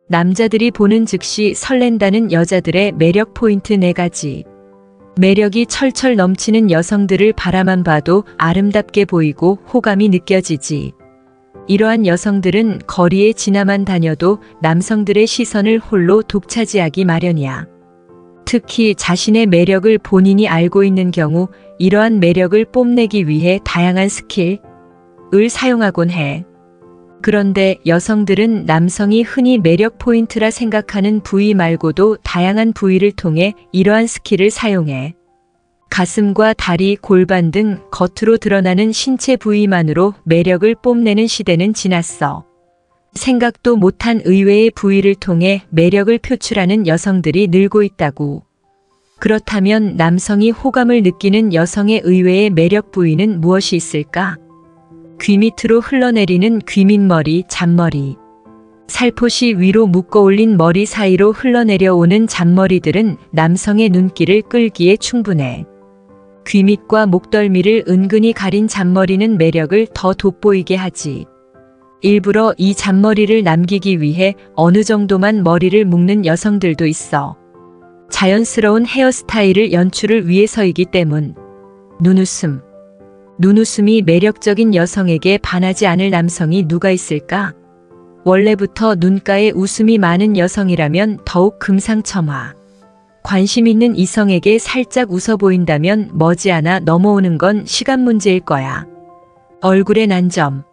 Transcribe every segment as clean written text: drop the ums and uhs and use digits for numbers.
남자들이 보는 즉시 설렌다는 여자들의 매력 포인트 4가지. 매력이 철철 넘치는 여성들을 바라만 봐도 아름답게 보이고 호감이 느껴지지. 이러한 여성들은 거리에 지나만 다녀도 남성들의 시선을 홀로 독차지하기 마련이야. 특히 자신의 매력을 본인이 알고 있는 경우 이러한 매력을 뽐내기 위해 다양한 스킬을 사용하곤 해. 그런데 여성들은 남성이 흔히 매력 포인트라 생각하는 부위 말고도 다양한 부위를 통해 이러한 스킬을 사용해. 가슴과 다리, 골반 등 겉으로 드러나는 신체 부위만으로 매력을 뽐내는 시대는 지났어. 생각도 못한 의외의 부위를 통해 매력을 표출하는 여성들이 늘고 있다고. 그렇다면 남성이 호감을 느끼는 여성의 의외의 매력 부위는 무엇이 있을까? 귀 밑으로 흘러내리는 귀밑머리, 잔머리. 살포시 위로 묶어 올린 머리 사이로 흘러내려오는 잔머리들은 남성의 눈길을 끌기에 충분해. 귀밑과 목덜미를 은근히 가린 잔머리는 매력을 더 돋보이게 하지. 일부러 이 잔머리를 남기기 위해 어느 정도만 머리를 묶는 여성들도 있어. 자연스러운 헤어스타일을 연출을 위해서이기 때문. 눈웃음이 매력적인 여성에게 반하지 않을 남성이 누가 있을까? 원래부터 눈가에 웃음이 많은 여성이라면 더욱 금상첨화. 관심 있는 이성에게 살짝 웃어 보인다면 머지않아 넘어오는 건 시간 문제일 거야. 얼굴의 난점.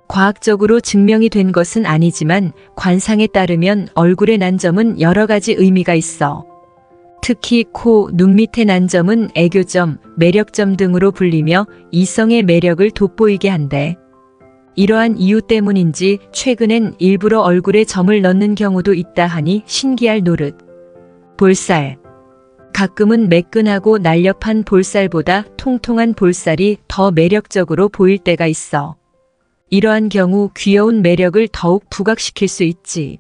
과학적으로 증명이 된 것은 아니지만 관상에 따르면 얼굴의 난점은 여러 가지 의미가 있어. 특히 코, 눈 밑의 난점은 애교점, 매력점 등으로 불리며 이성의 매력을 돋보이게 한대. 이러한 이유 때문인지 최근엔 일부러 얼굴에 점을 넣는 경우도 있다 하니 신기할 노릇. 볼살. 가끔은 매끈하고 날렵한 볼살보다 통통한 볼살이 더 매력적으로 보일 때가 있어. 이러한 경우 귀여운 매력을 더욱 부각시킬 수 있지.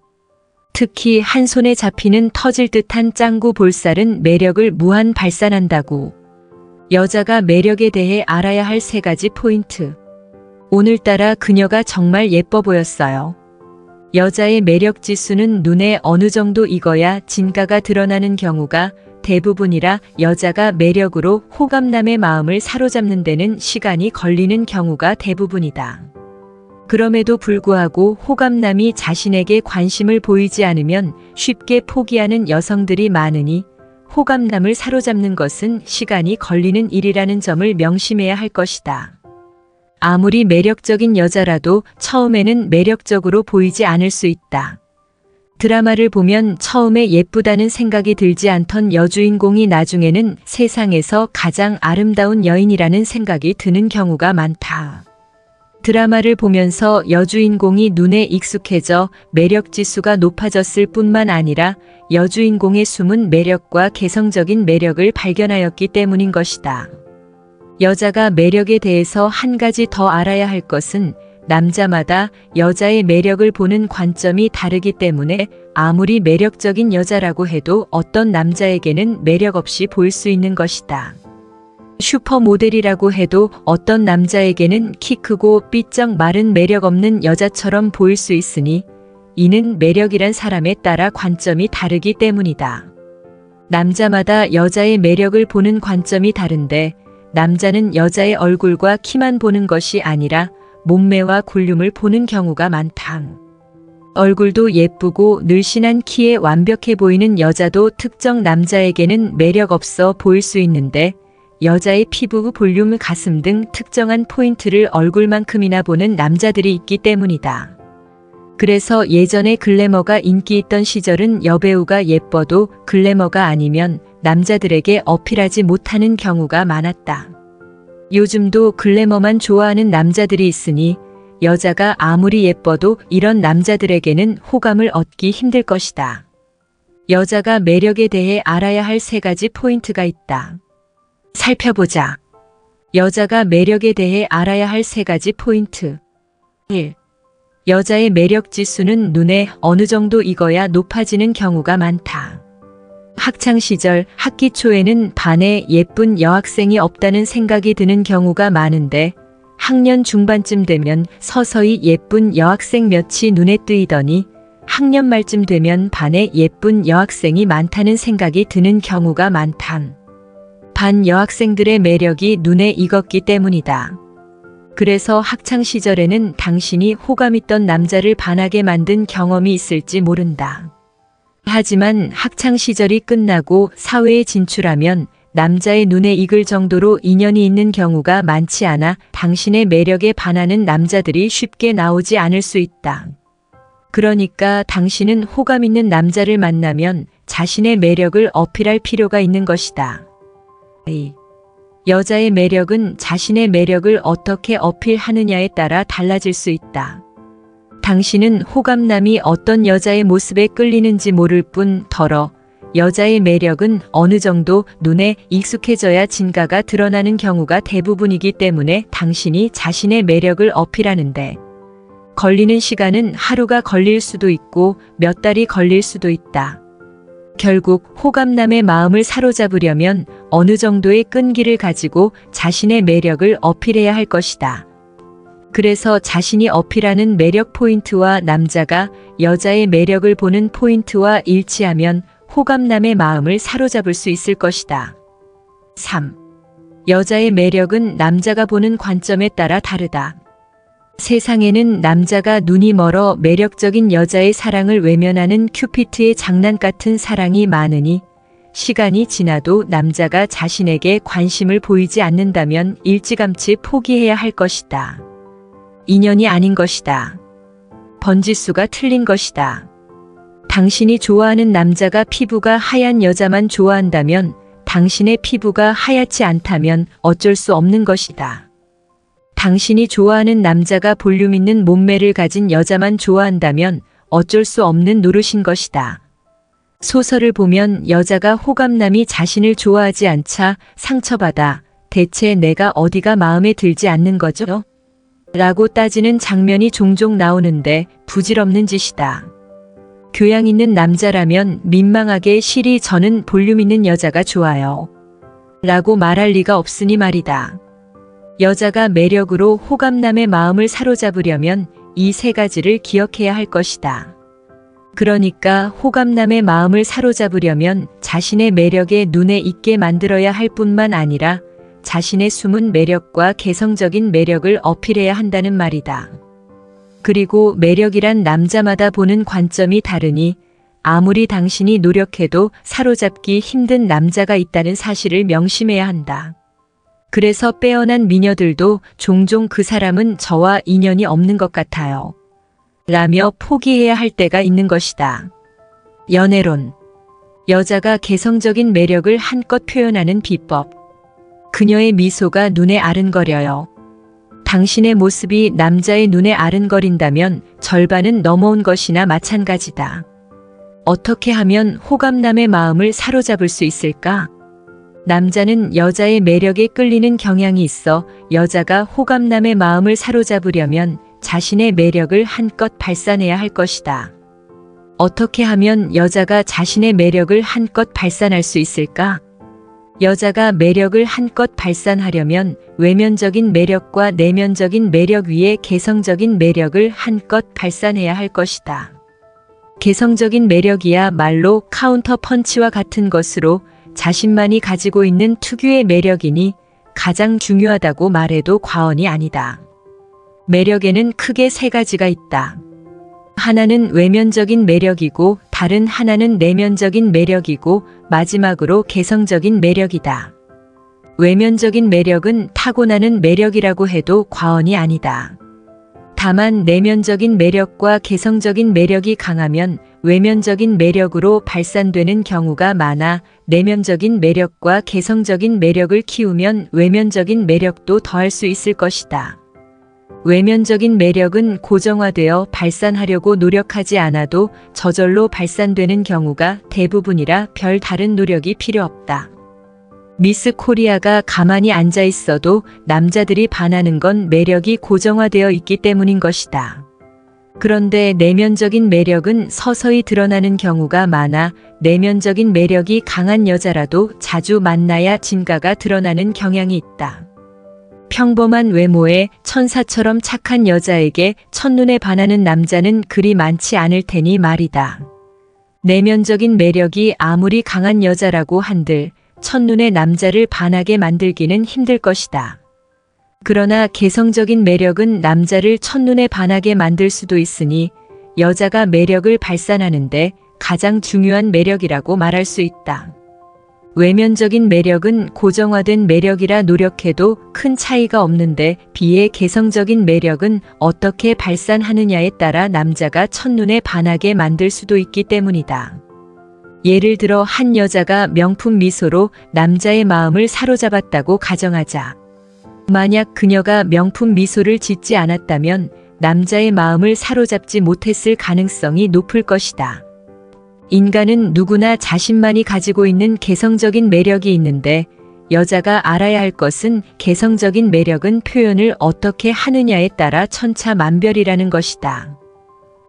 특히 한 손에 잡히는 터질 듯한 짱구 볼살은 매력을 무한 발산한다고. 여자가 매력에 대해 알아야 할 3가지 포인트. 오늘따라 그녀가 정말 예뻐 보였어요. 여자의 매력 지수는 눈에 어느 정도 익어야 진가가 드러나는 경우가 대부분이라 여자가 매력으로 호감남의 마음을 사로잡는 데는 시간이 걸리는 경우가 대부분이다. 그럼에도 불구하고 호감남이 자신에게 관심을 보이지 않으면 쉽게 포기하는 여성들이 많으니 호감남을 사로잡는 것은 시간이 걸리는 일이라는 점을 명심해야 할 것이다. 아무리 매력적인 여자라도 처음에는 매력적으로 보이지 않을 수 있다. 드라마를 보면 처음에 예쁘다는 생각이 들지 않던 여주인공이 나중에는 세상에서 가장 아름다운 여인이라는 생각이 드는 경우가 많다. 드라마를 보면서 여주인공이 눈에 익숙해져 매력 지수가 높아졌을 뿐만 아니라 여주인공의 숨은 매력과 개성적인 매력을 발견하였기 때문인 것이다. 여자가 매력에 대해서 한 가지 더 알아야 할 것은 남자마다 여자의 매력을 보는 관점이 다르기 때문에 아무리 매력적인 여자라고 해도 어떤 남자에게는 매력 없이 보일 수 있는 것이다. 슈퍼모델이라고 해도 어떤 남자에게는 키 크고 삐쩍 마른 매력 없는 여자처럼 보일 수 있으니 이는 매력이란 사람에 따라 관점이 다르기 때문이다. 남자마다 여자의 매력을 보는 관점이 다른데 남자는 여자의 얼굴과 키만 보는 것이 아니라 몸매와 골룸을 보는 경우가 많다. 얼굴도 예쁘고 늘씬한 키에 완벽해 보이는 여자도 특정 남자에게는 매력 없어 보일 수 있는데 여자의 피부, 볼륨, 가슴 등 특정한 포인트를 얼굴만큼이나 보는 남자들이 있기 때문이다. 그래서 예전에 글래머가 인기 있던 시절은 여배우가 예뻐도 글래머가 아니면 남자들에게 어필하지 못하는 경우가 많았다. 요즘도 글래머만 좋아하는 남자들이 있으니 여자가 아무리 예뻐도 이런 남자들에게는 호감을 얻기 힘들 것이다. 여자가 매력에 대해 알아야 할 3가지 포인트가 있다. 살펴보자. 여자가 매력에 대해 알아야 할 3가지 포인트. 1. 여자의 매력 지수는 눈에 어느 정도 익어야 높아지는 경우가 많다. 학창시절 학기 초에는 반에 예쁜 여학생이 없다는 생각이 드는 경우가 많은데 학년 중반쯤 되면 서서히 예쁜 여학생 몇이 눈에 뜨이더니 학년 말쯤 되면 반에 예쁜 여학생이 많다는 생각이 드는 경우가 많담. 반 여학생들의 매력이 눈에 익었기 때문이다. 그래서 학창 시절에는 당신이 호감있던 남자를 반하게 만든 경험이 있을지 모른다. 하지만 학창 시절이 끝나고 사회에 진출하면 남자의 눈에 익을 정도로 인연이 있는 경우가 많지 않아 당신의 매력에 반하는 남자들이 쉽게 나오지 않을 수 있다. 그러니까 당신은 호감 있는 남자를 만나면 자신의 매력을 어필할 필요가 있는 것이다. 여자의 매력은 자신의 매력을 어떻게 어필하느냐에 따라 달라질 수 있다. 당신은 호감남이 어떤 여자의 모습에 끌리는지 모를 뿐더러 여자의 매력은 어느 정도 눈에 익숙해져야 진가가 드러나는 경우가 대부분이기 때문에 당신이 자신의 매력을 어필하는데 걸리는 시간은 하루가 걸릴 수도 있고 몇 달이 걸릴 수도 있다. 결국 호감남의 마음을 사로잡으려면 어느 정도의 끈기를 가지고 자신의 매력을 어필해야 할 것이다. 그래서 자신이 어필하는 매력 포인트와 남자가 여자의 매력을 보는 포인트와 일치하면 호감남의 마음을 사로잡을 수 있을 것이다. 3. 여자의 매력은 남자가 보는 관점에 따라 다르다. 세상에는 남자가 눈이 멀어 매력적인 여자의 사랑을 외면하는 큐피트의 장난 같은 사랑이 많으니 시간이 지나도 남자가 자신에게 관심을 보이지 않는다면 일찌감치 포기해야 할 것이다. 인연이 아닌 것이다. 번지수가 틀린 것이다. 당신이 좋아하는 남자가 피부가 하얀 여자만 좋아한다면 당신의 피부가 하얗지 않다면 어쩔 수 없는 것이다. 당신이 좋아하는 남자가 볼륨 있는 몸매를 가진 여자만 좋아한다면 어쩔 수 없는 노릇인 것이다. 소설을 보면 여자가 호감남이 자신을 좋아하지 않자 상처받아 대체 내가 어디가 마음에 들지 않는 거죠? 라고 따지는 장면이 종종 나오는데 부질없는 짓이다. 교양 있는 남자라면 민망하게 실이 저는 볼륨 있는 여자가 좋아요. 라고 말할 리가 없으니 말이다. 여자가 매력으로 호감남의 마음을 사로잡으려면 이 세 가지를 기억해야 할 것이다. 그러니까 호감남의 마음을 사로잡으려면 자신의 매력에 눈에 익게 만들어야 할 뿐만 아니라 자신의 숨은 매력과 개성적인 매력을 어필해야 한다는 말이다. 그리고 매력이란 남자마다 보는 관점이 다르니 아무리 당신이 노력해도 사로잡기 힘든 남자가 있다는 사실을 명심해야 한다. 그래서 빼어난 미녀들도 종종 그 사람은 저와 인연이 없는 것 같아요. 라며 포기해야 할 때가 있는 것이다. 연애론. 여자가 개성적인 매력을 한껏 표현하는 비법. 그녀의 미소가 눈에 아른거려요. 당신의 모습이 남자의 눈에 아른거린다면 절반은 넘어온 것이나 마찬가지다. 어떻게 하면 호감남의 마음을 사로잡을 수 있을까? 남자는 여자의 매력에 끌리는 경향이 있어 여자가 호감남의 마음을 사로잡으려면 자신의 매력을 한껏 발산해야 할 것이다. 어떻게 하면 여자가 자신의 매력을 한껏 발산할 수 있을까? 여자가 매력을 한껏 발산하려면 외면적인 매력과 내면적인 매력 위에 개성적인 매력을 한껏 발산해야 할 것이다. 개성적인 매력이야 말로 카운터 펀치와 같은 것으로 자신만이 가지고 있는 특유의 매력이니 가장 중요하다고 말해도 과언이 아니다. 매력에는 크게 세 가지가 있다. 하나는 외면적인 매력이고 다른 하나는 내면적인 매력이고 마지막으로 개성적인 매력이다. 외면적인 매력은 타고나는 매력이라고 해도 과언이 아니다. 다만 내면적인 매력과 개성적인 매력이 강하면 외면적인 매력으로 발산되는 경우가 많아 내면적인 매력과 개성적인 매력을 키우면 외면적인 매력도 더할 수 있을 것이다. 외면적인 매력은 고정화되어 발산하려고 노력하지 않아도 저절로 발산되는 경우가 대부분이라 별 다른 노력이 필요 없다. 미스 코리아가 가만히 앉아 있어도 남자들이 반하는 건 매력이 고정화되어 있기 때문인 것이다. 그런데 내면적인 매력은 서서히 드러나는 경우가 많아 내면적인 매력이 강한 여자라도 자주 만나야 진가가 드러나는 경향이 있다. 평범한 외모에 천사처럼 착한 여자에게 첫눈에 반하는 남자는 그리 많지 않을 테니 말이다. 내면적인 매력이 아무리 강한 여자라고 한들 첫눈에 남자를 반하게 만들기는 힘들 것이다. 그러나 개성적인 매력은 남자를 첫눈에 반하게 만들 수도 있으니 여자가 매력을 발산하는데 가장 중요한 매력이라고 말할 수 있다. 외면적인 매력은 고정화된 매력이라 노력해도 큰 차이가 없는데 비해 개성적인 매력은 어떻게 발산하느냐에 따라 남자가 첫눈에 반하게 만들 수도 있기 때문이다. 예를 들어 한 여자가 명품 미소로 남자의 마음을 사로잡았다고 가정하자. 만약 그녀가 명품 미소를 짓지 않았다면 남자의 마음을 사로잡지 못했을 가능성이 높을 것이다. 인간은 누구나 자신만이 가지고 있는 개성적인 매력이 있는데 여자가 알아야 할 것은 개성적인 매력은 표현을 어떻게 하느냐에 따라 천차만별이라는 것이다.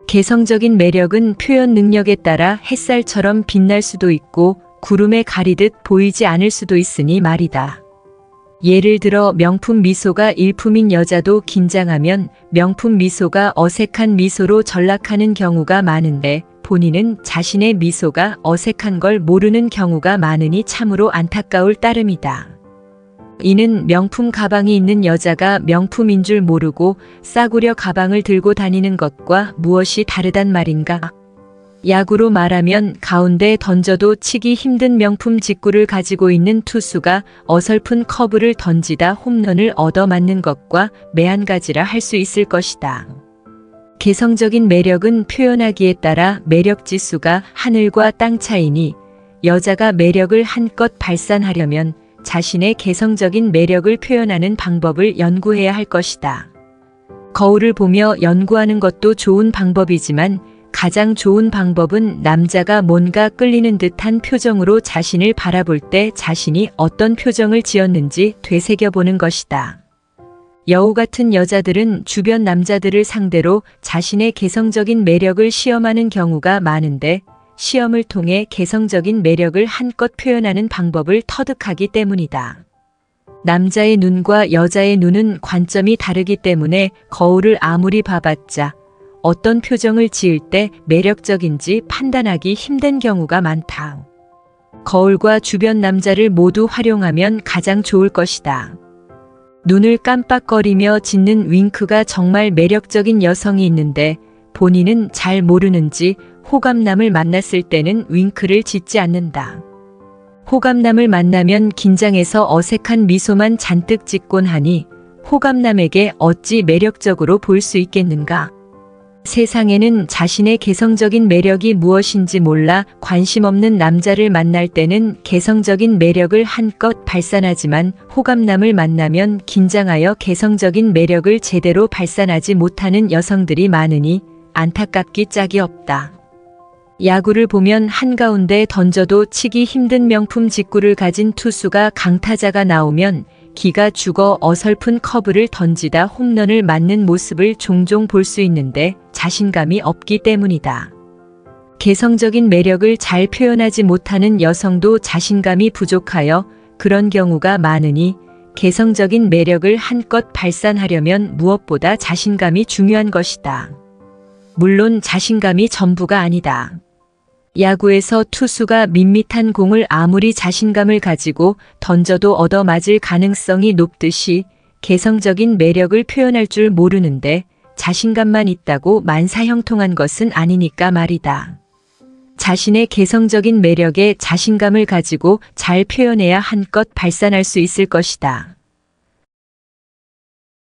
개성적인 매력은 표현 능력에 따라 햇살처럼 빛날 수도 있고 구름에 가리듯 보이지 않을 수도 있으니 말이다. 예를 들어 명품 미소가 일품인 여자도 긴장하면 명품 미소가 어색한 미소로 전락하는 경우가 많은데 본인은 자신의 미소가 어색한 걸 모르는 경우가 많으니 참으로 안타까울 따름이다. 이는 명품 가방이 있는 여자가 명품인 줄 모르고 싸구려 가방을 들고 다니는 것과 무엇이 다르단 말인가? 야구로 말하면 가운데 던져도 치기 힘든 명품 직구를 가지고 있는 투수가 어설픈 커브를 던지다 홈런을 얻어맞는 것과 매한가지라 할 수 있을 것이다. 개성적인 매력은 표현하기에 따라 매력 지수가 하늘과 땅 차이니 여자가 매력을 한껏 발산하려면 자신의 개성적인 매력을 표현하는 방법을 연구해야 할 것이다. 거울을 보며 연구하는 것도 좋은 방법이지만 가장 좋은 방법은 남자가 뭔가 끌리는 듯한 표정으로 자신을 바라볼 때 자신이 어떤 표정을 지었는지 되새겨보는 것이다. 여우 같은 여자들은 주변 남자들을 상대로 자신의 개성적인 매력을 시험하는 경우가 많은데 시험을 통해 개성적인 매력을 한껏 표현하는 방법을 터득하기 때문이다. 남자의 눈과 여자의 눈은 관점이 다르기 때문에 거울을 아무리 봐봤자 어떤 표정을 지을 때 매력적인지 판단하기 힘든 경우가 많다. 거울과 주변 남자를 모두 활용하면 가장 좋을 것이다. 눈을 깜빡거리며 짓는 윙크가 정말 매력적인 여성이 있는데 본인은 잘 모르는지 호감남을 만났을 때는 윙크를 짓지 않는다. 호감남을 만나면 긴장해서 어색한 미소만 잔뜩 짓곤 하니 호감남에게 어찌 매력적으로 보일 수 있겠는가? 세상에는 자신의 개성적인 매력이 무엇인지 몰라 관심 없는 남자를 만날 때는 개성적인 매력을 한껏 발산하지만 호감남을 만나면 긴장하여 개성적인 매력을 제대로 발산하지 못하는 여성들이 많으니 안타깝기 짝이 없다. 야구를 보면 한가운데 던져도 치기 힘든 명품 직구를 가진 투수가 강타자가 나오면 기가 죽어 어설픈 커브를 던지다 홈런을 맞는 모습을 종종 볼 수 있는데 자신감이 없기 때문이다. 개성적인 매력을 잘 표현하지 못하는 여성도 자신감이 부족하여 그런 경우가 많으니 개성적인 매력을 한껏 발산하려면 무엇보다 자신감이 중요한 것이다. 물론 자신감이 전부가 아니다. 야구에서 투수가 밋밋한 공을 아무리 자신감을 가지고 던져도 얻어맞을 가능성이 높듯이 개성적인 매력을 표현할 줄 모르는데 자신감만 있다고 만사형통한 것은 아니니까 말이다. 자신의 개성적인 매력에 자신감을 가지고 잘 표현해야 한껏 발산할 수 있을 것이다.